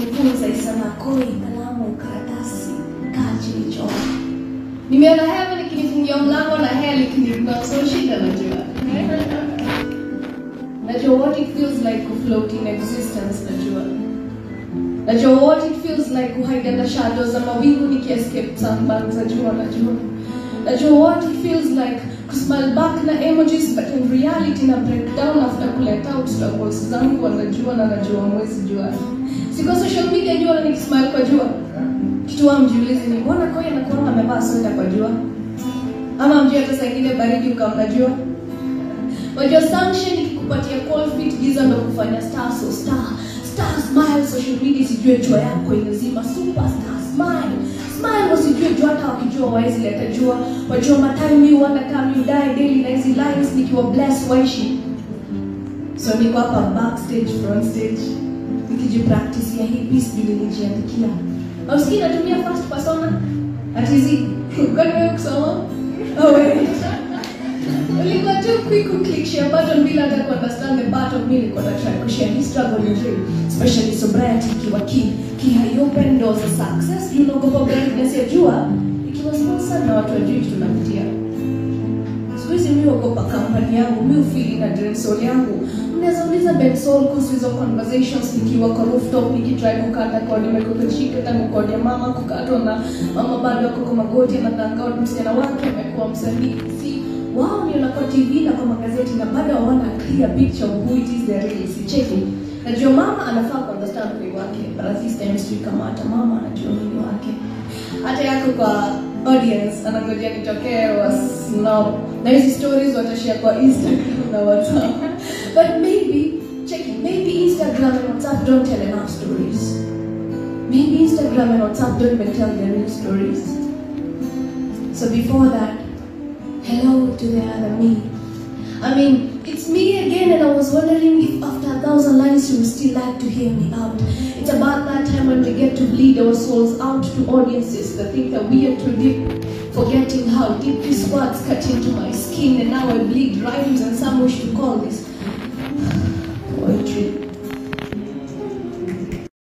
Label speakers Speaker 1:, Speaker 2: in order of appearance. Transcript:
Speaker 1: Funza isema koi, kalamu, karatasi, kaa chini choo. Nimeona heaven ikinifungia mlango na hell ikinifungia, so shida najua. Najua what it feels like to float in existence, najua. Najua what it feels like to hide under shadows za mawingu nikiescape sunburns, najua. Najua what it feels like to smile back na emojis, but in reality na breakdown after kulet out struggles zangu, najua na najua mwezi jua. Siko social media jua na nikismile kwa jua. Kitu wa mjiulizi ni mbona Koi anakuwa amevaa sweta kwa jua? Ama mjua hata saa ingine baridi ukamnajua? Wajua sunshine ikikupatia cold feet, giza ndo kufanya star, so star smile. Social media sijue jua yako inazima, superstar smile. Smile wasijue jua hata wakijua waezi leta jua. Wajua matime you wanna come you die daily na hizi lines nikiwa blessed waishi. So niko hapa backstage, front stage, nikijipractice ya hii piece juu nilijiandikia. Ausikii natumia first persona? Atizi, kwani wewe kusoma? Oh wait. Ulikuwa tu quick click share button bila hata understand the part of me nilikuwa na try kushare his struggle in dream. Especially sobriety ikiwa key hai open doors of success. You know kwa brightness ya jua ikiwa sponsor na watu wajui tunapitia. Sikuizi mimi huogopa company yangu, mimi ufili na dream soul yangu. Mnaweza uliza Ben Soul kuhusu hizo conversations nikiwa kwa rooftop nikitry kukata kodi nimekopeshika tangu kodi ya mama kukatwa na mama bado ako kwa magoti na thank God msichana wake amekuwa msanii. Wao ni kwa TV na kwa magazeti na bado hawana clear picture of who it is they really see. Cheki. Najua mama anafaa ku understand kwa wake, but this time sijui kama hata mama anajua mimi wake. Hata yako kwa audience anangojea nitokee was snob. Na hizi stories watashare kwa Instagram na WhatsApp. But maybe, check it, maybe Instagram and WhatsApp don't tell enough stories. Maybe Instagram and WhatsApp don't even tell their real stories. So before that, hello to the other me. I mean, it's me again, and I was wondering if after 1,000 lines you would still like to hear me out. It's about that time when we get to bleed our souls out to audiences that think that we are too deep, forgetting how deep these words cut into my skin, and now I bleed rhymes and some wish to call this poetry.